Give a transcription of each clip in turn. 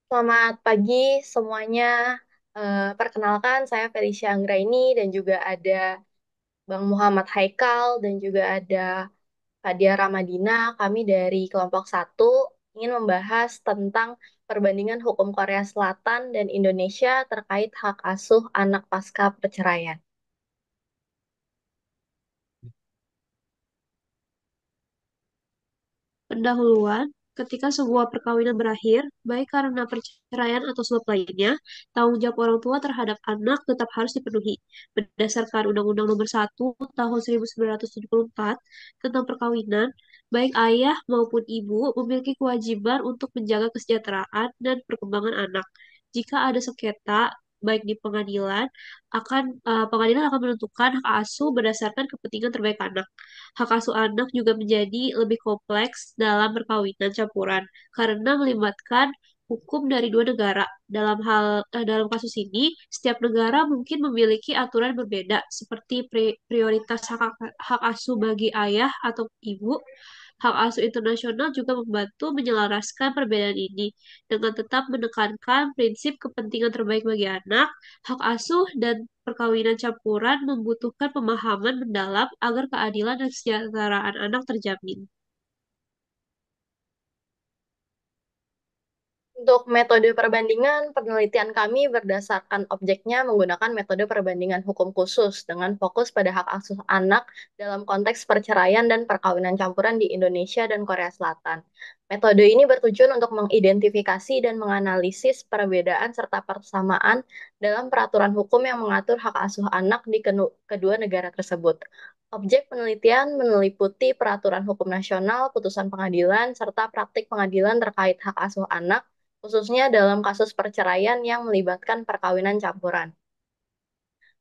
Selamat pagi semuanya. Perkenalkan, saya Felicia Anggraini dan juga ada Bang Muhammad Haikal dan juga ada Fadia Ramadina. Kami dari kelompok satu ingin membahas tentang perbandingan hukum Korea Selatan dan Indonesia terkait hak asuh anak pasca perceraian. Pendahuluan, ketika sebuah perkawinan berakhir, baik karena perceraian atau sebab lainnya, tanggung jawab orang tua terhadap anak tetap harus dipenuhi. Berdasarkan Undang-Undang Nomor 1 Tahun 1974 tentang perkawinan, baik ayah maupun ibu memiliki kewajiban untuk menjaga kesejahteraan dan perkembangan anak. Jika ada sengketa, baik di pengadilan akan menentukan hak asuh berdasarkan kepentingan terbaik anak. Hak asuh anak juga menjadi lebih kompleks dalam perkawinan campuran karena melibatkan hukum dari dua negara. Dalam kasus ini, setiap negara mungkin memiliki aturan berbeda seperti prioritas hak asuh bagi ayah atau ibu. Hak asuh internasional juga membantu menyelaraskan perbedaan ini dengan tetap menekankan prinsip kepentingan terbaik bagi anak. Hak asuh dan perkawinan campuran membutuhkan pemahaman mendalam agar keadilan dan kesejahteraan anak terjamin. Untuk metode perbandingan, penelitian kami berdasarkan objeknya menggunakan metode perbandingan hukum khusus dengan fokus pada hak asuh anak dalam konteks perceraian dan perkawinan campuran di Indonesia dan Korea Selatan. Metode ini bertujuan untuk mengidentifikasi dan menganalisis perbedaan serta persamaan dalam peraturan hukum yang mengatur hak asuh anak di kedua negara tersebut. Objek penelitian meliputi peraturan hukum nasional, putusan pengadilan, serta praktik pengadilan terkait hak asuh anak khususnya dalam kasus perceraian yang melibatkan perkawinan campuran.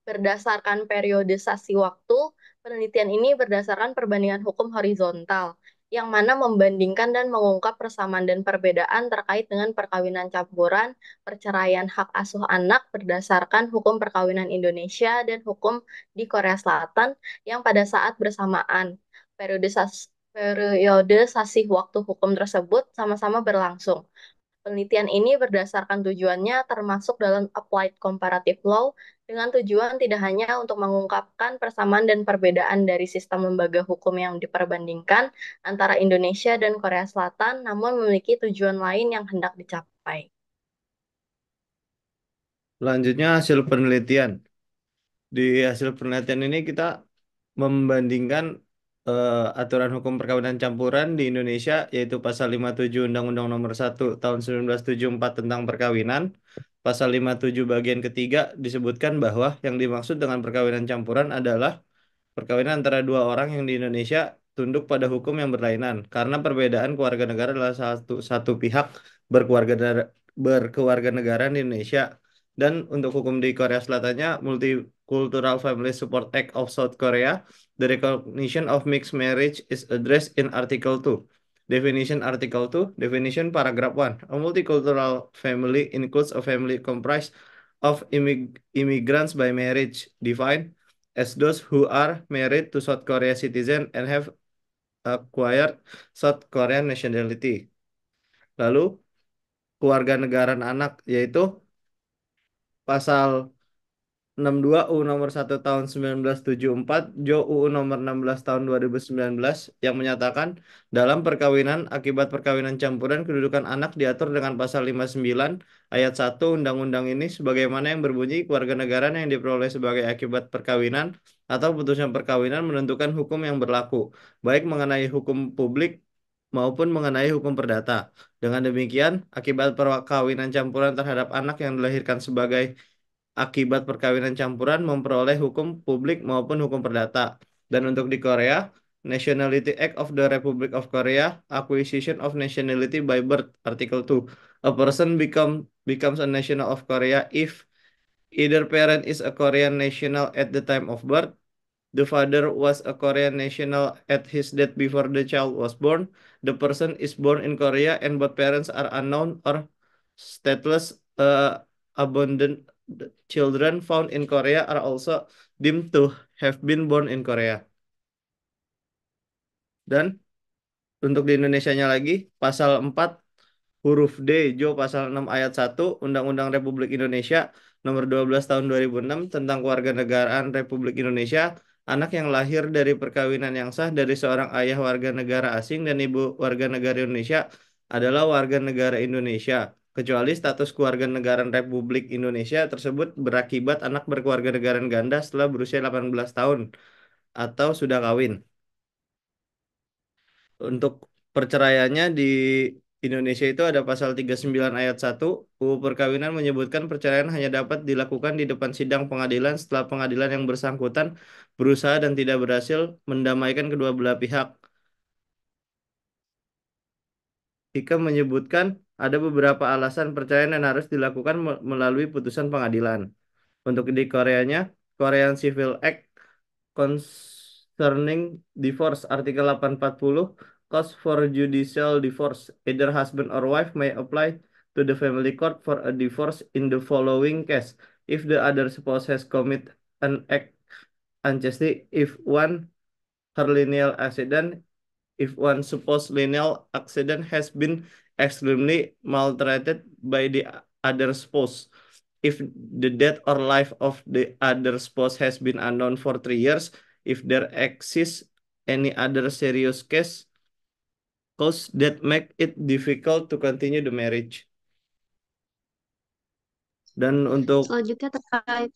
Berdasarkan periodisasi waktu, penelitian ini berdasarkan perbandingan hukum horizontal, yang mana membandingkan dan mengungkap persamaan dan perbedaan terkait dengan perkawinan campuran, perceraian hak asuh anak berdasarkan hukum perkawinan Indonesia dan hukum di Korea Selatan yang pada saat bersamaan. Periodisasi waktu hukum tersebut sama-sama berlangsung. Penelitian ini berdasarkan tujuannya termasuk dalam applied comparative law dengan tujuan tidak hanya untuk mengungkapkan persamaan dan perbedaan dari sistem lembaga hukum yang diperbandingkan antara Indonesia dan Korea Selatan, namun memiliki tujuan lain yang hendak dicapai. Selanjutnya hasil penelitian. Di hasil penelitian ini kita membandingkan aturan hukum perkawinan campuran di Indonesia yaitu pasal 57 Undang-Undang Nomor 1 Tahun 1974 tentang perkawinan. Pasal 57 bagian ketiga disebutkan bahwa yang dimaksud dengan perkawinan campuran adalah perkawinan antara dua orang yang di Indonesia tunduk pada hukum yang berlainan karena perbedaan keluarga negara adalah satu satu pihak berkeluarga negara di Indonesia dan untuk hukum di Korea Selatannya Multicultural Family Support Act of South Korea, the recognition of mixed marriage is addressed in Article 2. Definition Article 2, definition paragraph 1. A multicultural family includes a family comprised of immigrants by marriage, defined as those who are married to South Korea citizen and have acquired South Korean nationality. Lalu keluarga negaraan anak yaitu pasal 62 UU nomor 1 tahun 1974 Jo UU nomor 16 tahun 2019 yang menyatakan dalam perkawinan akibat perkawinan campuran kedudukan anak diatur dengan pasal 59 ayat 1 undang-undang ini sebagaimana yang berbunyi keluarga negaraan yang diperoleh sebagai akibat perkawinan atau putusnya perkawinan menentukan hukum yang berlaku baik mengenai hukum publik maupun mengenai hukum perdata. Dengan demikian, akibat perkawinan campuran terhadap anak yang dilahirkan sebagai akibat perkawinan campuran memperoleh hukum publik maupun hukum perdata. Dan untuk di Korea, Nationality Act of the Republic of Korea, Acquisition of Nationality by Birth, Article 2. A person becomes a national of Korea if either parent is a Korean national at the time of birth, the father was a Korean national at his death before the child was born, the person is born in Korea and both parents are unknown or stateless. Abundant children found in Korea are also deemed to have been born in Korea. Dan untuk di Indonesianya lagi, pasal 4 huruf D, Jo pasal 6 ayat 1 Undang-Undang Republik Indonesia nomor 12 tahun 2006 tentang Kewarganegaraan Republik Indonesia, anak yang lahir dari perkawinan yang sah dari seorang ayah warga negara asing dan ibu warga negara Indonesia adalah warga negara Indonesia, kecuali status kewarganegaraan Republik Indonesia tersebut berakibat anak berkewarganegaraan ganda setelah berusia 18 tahun atau sudah kawin. Untuk perceraiannya di Indonesia itu ada pasal 39 ayat 1 UU Perkawinan menyebutkan perceraian hanya dapat dilakukan di depan sidang pengadilan setelah pengadilan yang bersangkutan berusaha dan tidak berhasil mendamaikan kedua belah pihak. Ika menyebutkan ada beberapa alasan perceraian yang harus dilakukan melalui putusan pengadilan. Untuk di Koreanya, Korean Civil Act Concerning Divorce artikel 840 cause for judicial divorce either husband or wife may apply to the family court for a divorce in the following case if the other spouse has commit an act unjustly, if one her lineal accident, if one supposed lineal accident has been extremely maltreated by the other spouse, if the death or life of the other spouse has been unknown for 3 years, if there exists any other serious cause that make it difficult to continue the marriage. Dan untuk Selanjutnya terkait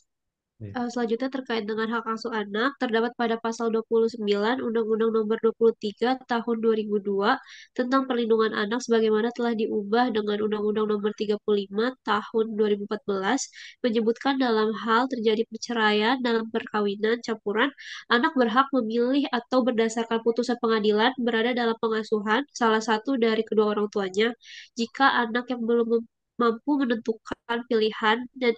ya, Selanjutnya terkait dengan hak asuh anak, terdapat pada pasal 29 Undang-Undang Nomor 23 Tahun 2002 tentang Perlindungan Anak sebagaimana telah diubah dengan Undang-Undang Nomor 35 Tahun 2014 menyebutkan dalam hal terjadi perceraian dalam perkawinan campuran, anak berhak memilih atau berdasarkan putusan pengadilan berada dalam pengasuhan salah satu dari kedua orang tuanya jika anak yang belum mampu menentukan pilihan dan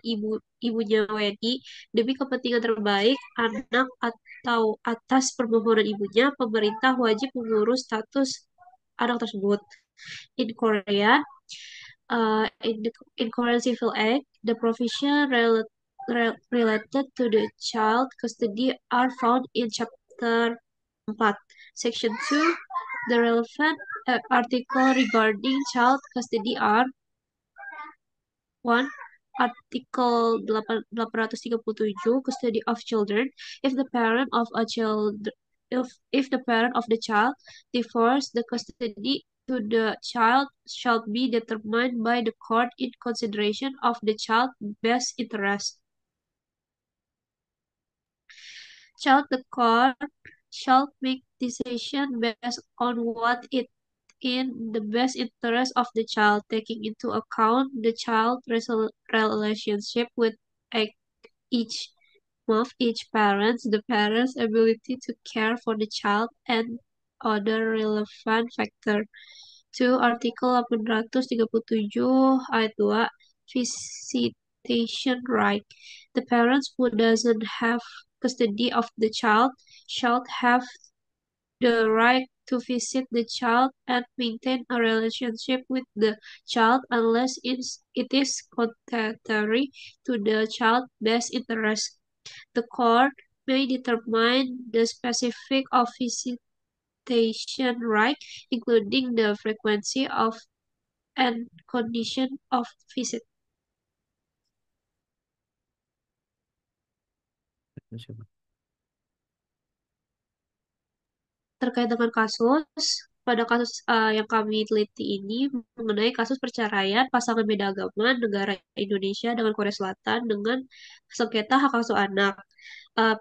ibunya WNI demi kepentingan terbaik anak atau atas permohonan ibunya, pemerintah wajib mengurus status anak tersebut. In Korea, in Korean Civil Act, the provision related to the child custody are found in Chapter 4, Section 2. The relevant article regarding child custody are 1. Artikel 837 Custody of Children. If the parent of a child if the parent of the child divorce, the custody to the child shall be determined by the court in consideration of the child's best interest. The court shall make decision based on what it in the best interest of the child, taking into account the child's relationship with each each parent, the parent's ability to care for the child, and other relevant factor. 2. Artikel 837 ayat 2 Visitation right. The parents who doesn't have custody of the child shall have the right to visit the child and maintain a relationship with the child unless it is contrary to the child's best interest. The court may determine the specific of visitation right, including the frequency of and condition of visit. Terkait dengan pada kasus yang kami teliti ini mengenai kasus perceraian pasangan beda agama negara Indonesia dengan Korea Selatan dengan sengketa hak asuh anak.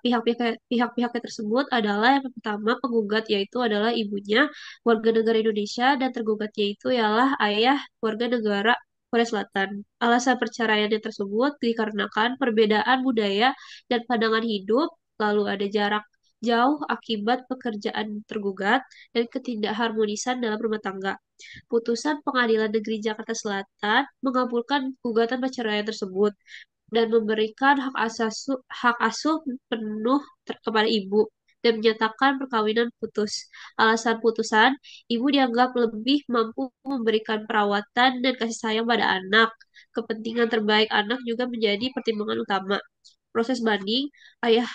Pihak-pihak tersebut adalah yang pertama penggugat yaitu adalah ibunya warga negara Indonesia dan tergugat yaitu ialah ayah warga negara Korea Selatan. Alasan perceraiannya tersebut dikarenakan perbedaan budaya dan pandangan hidup, lalu ada jarak jauh akibat pekerjaan tergugat dan ketidakharmonisan dalam rumah tangga. Putusan Pengadilan Negeri Jakarta Selatan mengabulkan gugatan perceraian tersebut dan memberikan hak asuh penuh kepada ibu dan menyatakan perkawinan putus. Alasan putusan, ibu dianggap lebih mampu memberikan perawatan dan kasih sayang pada anak. Kepentingan terbaik anak juga menjadi pertimbangan utama. Proses banding, ayah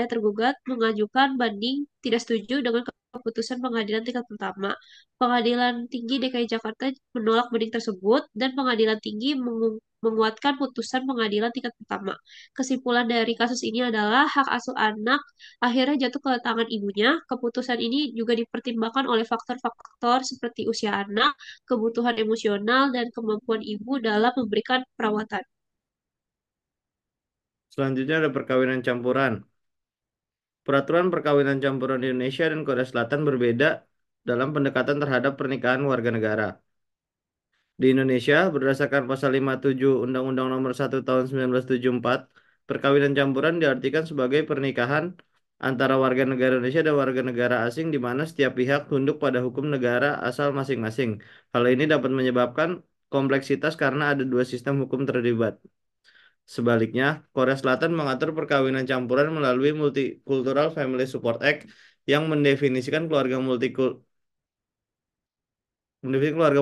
tergugat mengajukan banding tidak setuju dengan keputusan pengadilan tingkat pertama. Pengadilan Tinggi DKI Jakarta menolak banding tersebut dan Pengadilan Tinggi menguatkan putusan pengadilan tingkat pertama. Kesimpulan dari kasus ini adalah hak asuh anak akhirnya jatuh ke tangan ibunya. Keputusan ini juga dipertimbangkan oleh faktor-faktor seperti usia anak, kebutuhan emosional, dan kemampuan ibu dalam memberikan perawatan. Selanjutnya ada perkawinan campuran. Peraturan perkawinan campuran di Indonesia dan Korea Selatan berbeda dalam pendekatan terhadap pernikahan warga negara. Di Indonesia, berdasarkan pasal 57 Undang-Undang Nomor 1 Tahun 1974, perkawinan campuran diartikan sebagai pernikahan antara warga negara Indonesia dan warga negara asing di mana setiap pihak tunduk pada hukum negara asal masing-masing. Hal ini dapat menyebabkan kompleksitas karena ada dua sistem hukum terlibat. Sebaliknya, Korea Selatan mengatur perkawinan campuran melalui Multicultural Family Support Act yang mendefinisikan keluarga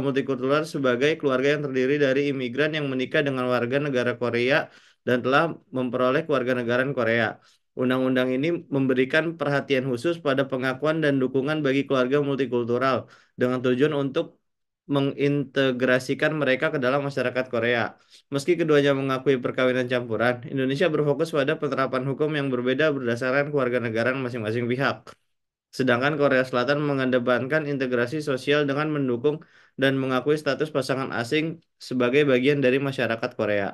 multikultural sebagai keluarga yang terdiri dari imigran yang menikah dengan warga negara Korea dan telah memperoleh kewarganegaraan Korea. Undang-undang ini memberikan perhatian khusus pada pengakuan dan dukungan bagi keluarga multikultural dengan tujuan untuk mengintegrasikan mereka ke dalam masyarakat Korea. Meski keduanya mengakui perkawinan campuran, Indonesia berfokus pada penerapan hukum yang berbeda berdasarkan kewarganegaraan masing-masing pihak. Sedangkan Korea Selatan mengedepankan integrasi sosial dengan mendukung dan mengakui status pasangan asing sebagai bagian dari masyarakat Korea.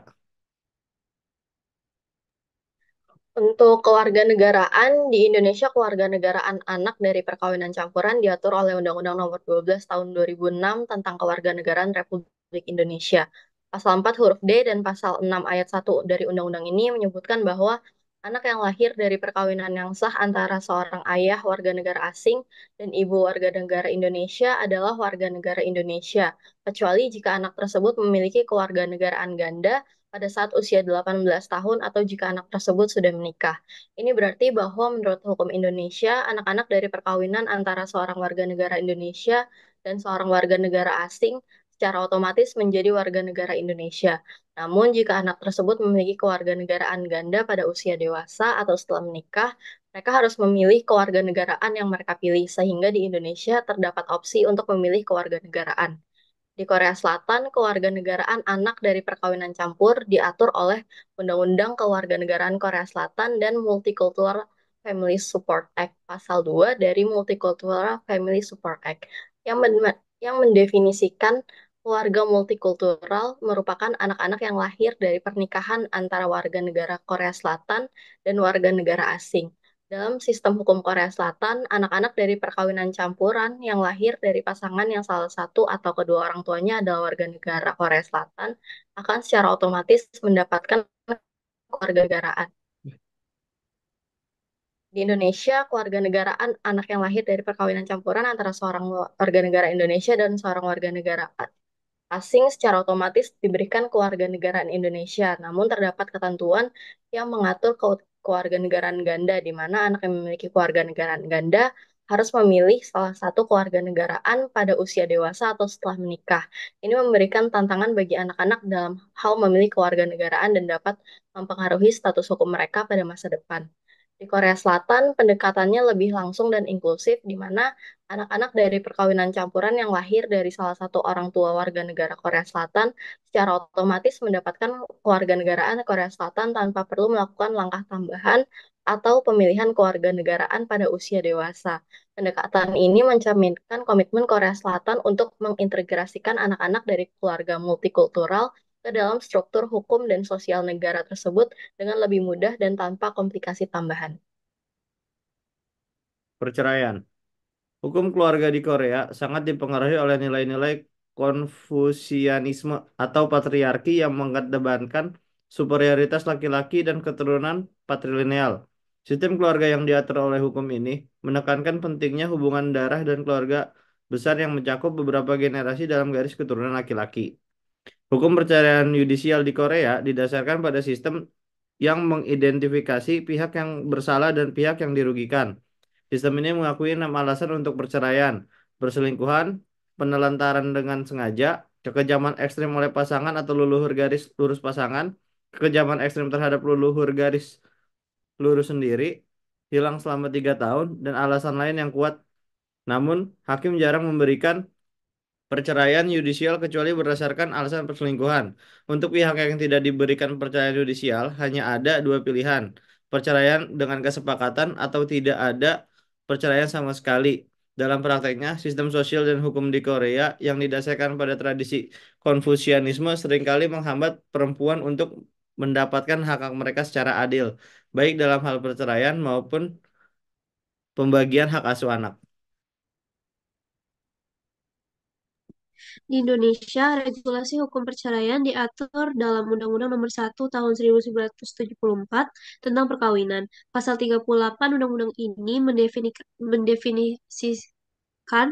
Untuk kewarganegaraan di Indonesia, kewarganegaraan anak dari perkawinan campuran diatur oleh Undang-Undang Nomor 12 Tahun 2006 tentang Kewarganegaraan Republik Indonesia. Pasal 4 huruf D dan pasal 6 ayat 1 dari undang-undang ini menyebutkan bahwa anak yang lahir dari perkawinan yang sah antara seorang ayah warga negara asing dan ibu warga negara Indonesia adalah warga negara Indonesia, kecuali jika anak tersebut memiliki kewarganegaraan ganda pada saat usia 18 tahun atau jika anak tersebut sudah menikah. Ini berarti bahwa menurut hukum Indonesia, anak-anak dari perkawinan antara seorang warga negara Indonesia dan seorang warga negara asing secara otomatis menjadi warga negara Indonesia. Namun, jika anak tersebut memiliki kewarganegaraan ganda pada usia dewasa atau setelah menikah, mereka harus memilih kewarganegaraan yang mereka pilih, sehingga di Indonesia terdapat opsi untuk memilih kewarganegaraan. Di Korea Selatan, kewarganegaraan anak dari perkawinan campur diatur oleh Undang-Undang Kewarganegaraan Korea Selatan dan Multicultural Family Support Act, Pasal 2 dari Multicultural Family Support Act, yang mendefinisikan keluarga multikultural merupakan anak-anak yang lahir dari pernikahan antara warga negara Korea Selatan dan warga negara asing. Dalam sistem hukum Korea Selatan, anak-anak dari perkawinan campuran yang lahir dari pasangan yang salah satu atau kedua orang tuanya adalah warga negara Korea Selatan akan secara otomatis mendapatkan kewarganegaraan. Di Indonesia, kewarganegaraan anak yang lahir dari perkawinan campuran antara seorang warga negara Indonesia dan seorang warga negara asing secara otomatis diberikan kewarganegaraan Indonesia. Namun terdapat ketentuan yang mengatur kewarganegaraan ganda, di mana anak yang memiliki kewarganegaraan ganda harus memilih salah satu kewarganegaraan pada usia dewasa atau setelah menikah. Ini memberikan tantangan bagi anak-anak dalam hal memilih kewarganegaraan dan dapat mempengaruhi status hukum mereka pada masa depan. Di Korea Selatan, pendekatannya lebih langsung dan inklusif, di mana anak-anak dari perkawinan campuran yang lahir dari salah satu orang tua warga negara Korea Selatan secara otomatis mendapatkan kewarganegaraan Korea Selatan tanpa perlu melakukan langkah tambahan atau pemilihan kewarganegaraan pada usia dewasa. Pendekatan ini mencerminkan komitmen Korea Selatan untuk mengintegrasikan anak-anak dari keluarga multikultural ke dalam struktur hukum dan sosial negara tersebut dengan lebih mudah dan tanpa komplikasi tambahan. Perceraian. Hukum keluarga di Korea sangat dipengaruhi oleh nilai-nilai Konfusianisme atau patriarki yang mengedepankan superioritas laki-laki dan keturunan patrilineal. Sistem keluarga yang diatur oleh hukum ini menekankan pentingnya hubungan darah dan keluarga besar yang mencakup beberapa generasi dalam garis keturunan laki-laki. Hukum perceraian yudisial di Korea didasarkan pada sistem yang mengidentifikasi pihak yang bersalah dan pihak yang dirugikan. Sistem ini mengakui 6 alasan untuk perceraian: perselingkuhan, penelantaran dengan sengaja, kekejaman ekstrim oleh pasangan atau leluhur garis lurus pasangan, kekejaman ekstrim terhadap leluhur garis lurus sendiri, hilang selama 3 tahun, dan alasan lain yang kuat Namun, hakim jarang memberikan perceraian yudisial kecuali berdasarkan alasan perselingkuhan. Untuk pihak yang tidak diberikan perceraian yudisial, hanya ada dua pilihan: perceraian dengan kesepakatan atau tidak ada perceraian sama sekali. Dalam prakteknya, sistem sosial dan hukum di Korea yang didasarkan pada tradisi Konfusianisme seringkali menghambat perempuan untuk mendapatkan hak-hak mereka secara adil, baik dalam hal perceraian maupun pembagian hak asuh anak. Di Indonesia, regulasi hukum perceraian diatur dalam Undang-Undang Nomor 1 Tahun 1974 tentang perkawinan. Pasal 38 Undang-Undang ini mendefinisikan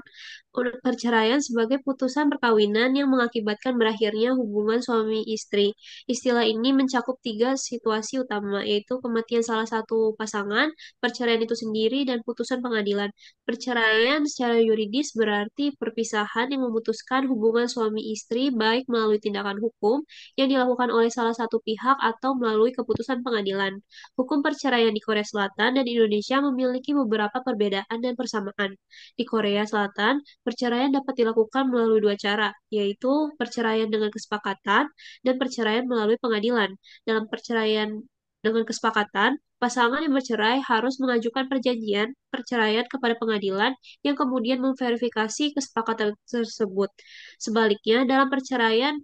perceraian sebagai putusan perkawinan yang mengakibatkan berakhirnya hubungan suami istri. Istilah ini mencakup tiga situasi utama, yaitu kematian salah satu pasangan, perceraian itu sendiri, dan putusan pengadilan. Perceraian secara yuridis berarti perpisahan yang memutuskan hubungan suami istri baik melalui tindakan hukum yang dilakukan oleh salah satu pihak atau melalui keputusan pengadilan. Hukum perceraian di Korea Selatan dan Indonesia memiliki beberapa perbedaan dan persamaan. Di Korea Selatan, perceraian dapat dilakukan melalui dua cara, yaitu perceraian dengan kesepakatan dan perceraian melalui pengadilan. Dalam perceraian dengan kesepakatan, pasangan yang bercerai harus mengajukan perjanjian perceraian kepada pengadilan yang kemudian memverifikasi kesepakatan tersebut. Sebaliknya, dalam perceraian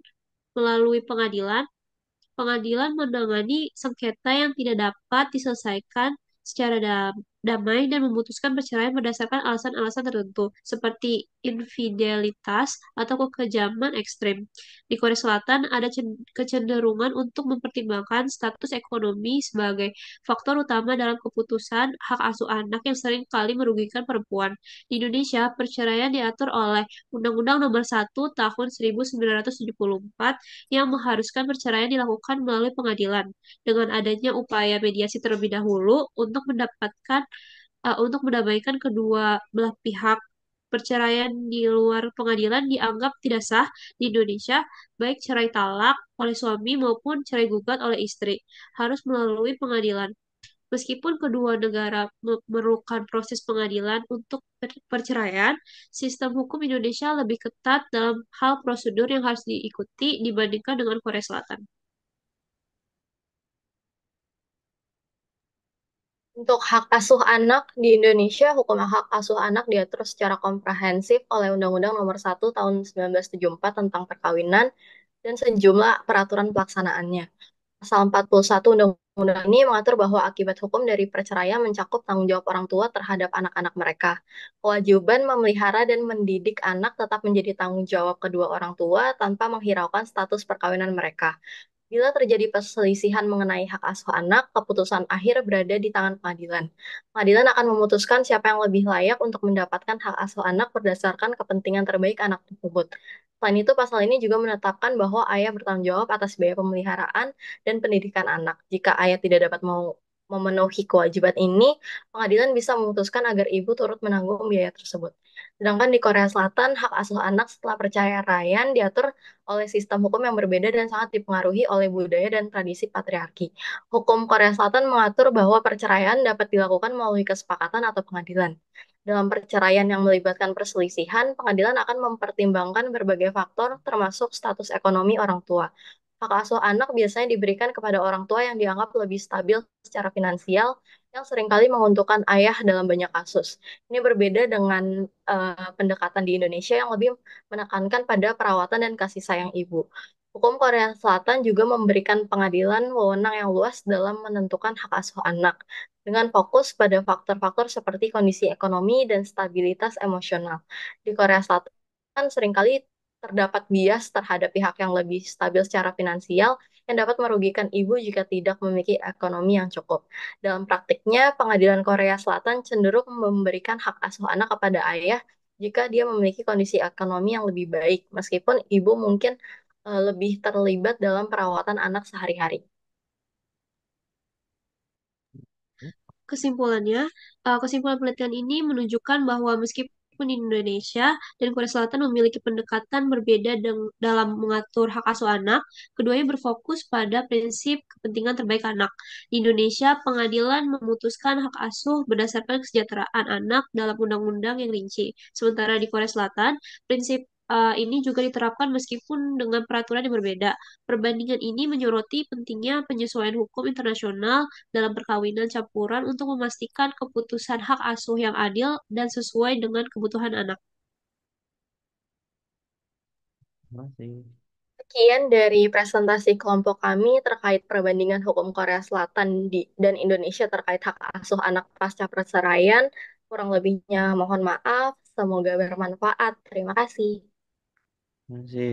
melalui pengadilan, pengadilan menangani sengketa yang tidak dapat diselesaikan secara damai dan memutuskan perceraian berdasarkan alasan-alasan tertentu, seperti infidelitas atau kekejaman ekstrem. Di Korea Selatan ada kecenderungan untuk mempertimbangkan status ekonomi sebagai faktor utama dalam keputusan hak asuh anak yang sering kali merugikan perempuan. Di Indonesia, perceraian diatur oleh Undang-Undang Nomor 1 Tahun 1974 yang mengharuskan perceraian dilakukan melalui pengadilan. Dengan adanya upaya mediasi terlebih dahulu untuk mendamaikan kedua belah pihak, perceraian di luar pengadilan dianggap tidak sah di Indonesia, baik cerai talak oleh suami maupun cerai gugat oleh istri, harus melalui pengadilan. Meskipun kedua negara memerlukan proses pengadilan untuk perceraian, sistem hukum Indonesia lebih ketat dalam hal prosedur yang harus diikuti dibandingkan dengan Korea Selatan. Untuk hak asuh anak di Indonesia, hukum hak asuh anak diatur secara komprehensif oleh Undang-Undang Nomor 1 Tahun 1974 tentang perkawinan dan sejumlah peraturan pelaksanaannya. Pasal 41 Undang-Undang ini mengatur bahwa akibat hukum dari perceraian mencakup tanggung jawab orang tua terhadap anak-anak mereka. Kewajiban memelihara dan mendidik anak tetap menjadi tanggung jawab kedua orang tua tanpa menghiraukan status perkawinan mereka. Bila terjadi perselisihan mengenai hak asuh anak, keputusan akhir berada di tangan pengadilan. Pengadilan akan memutuskan siapa yang lebih layak untuk mendapatkan hak asuh anak berdasarkan kepentingan terbaik anak tersebut. Selain itu, pasal ini juga menetapkan bahwa ayah bertanggung jawab atas biaya pemeliharaan dan pendidikan anak. Jika ayah tidak dapat memenuhi kewajiban ini, pengadilan bisa memutuskan agar ibu turut menanggung biaya tersebut. Sedangkan di Korea Selatan, hak asuh anak setelah perceraian diatur oleh sistem hukum yang berbeda dan sangat dipengaruhi oleh budaya dan tradisi patriarki. Hukum Korea Selatan mengatur bahwa perceraian dapat dilakukan melalui kesepakatan atau pengadilan. Dalam perceraian yang melibatkan perselisihan, pengadilan akan mempertimbangkan berbagai faktor termasuk status ekonomi orang tua. Hak asuh anak biasanya diberikan kepada orang tua yang dianggap lebih stabil secara finansial, yang seringkali menguntungkan ayah dalam banyak kasus. Ini berbeda dengan pendekatan di Indonesia yang lebih menekankan pada perawatan dan kasih sayang ibu. Hukum Korea Selatan juga memberikan pengadilan wewenang yang luas dalam menentukan hak asuh anak, dengan fokus pada faktor-faktor seperti kondisi ekonomi dan stabilitas emosional. Di Korea Selatan seringkali terdapat bias terhadap pihak yang lebih stabil secara finansial yang dapat merugikan ibu jika tidak memiliki ekonomi yang cukup. Dalam praktiknya, pengadilan Korea Selatan cenderung memberikan hak asuh anak kepada ayah jika dia memiliki kondisi ekonomi yang lebih baik, meskipun ibu mungkin lebih terlibat dalam perawatan anak sehari-hari. Kesimpulannya, kesimpulan penelitian ini menunjukkan bahwa meskipun meskipun di Indonesia dan Korea Selatan memiliki pendekatan berbeda dalam mengatur hak asuh anak, keduanya berfokus pada prinsip kepentingan terbaik anak. Di Indonesia, pengadilan memutuskan hak asuh berdasarkan kesejahteraan anak dalam undang-undang yang rinci. Sementara di Korea Selatan, prinsip ini juga diterapkan meskipun dengan peraturan yang berbeda. Perbandingan ini menyoroti pentingnya penyesuaian hukum internasional dalam perkawinan campuran untuk memastikan keputusan hak asuh yang adil dan sesuai dengan kebutuhan anak. Masih. Sekian dari presentasi kelompok kami terkait perbandingan hukum Korea Selatan dan Indonesia terkait hak asuh anak pasca perceraian. Kurang lebihnya mohon maaf. Semoga bermanfaat. Terima kasih. Masih.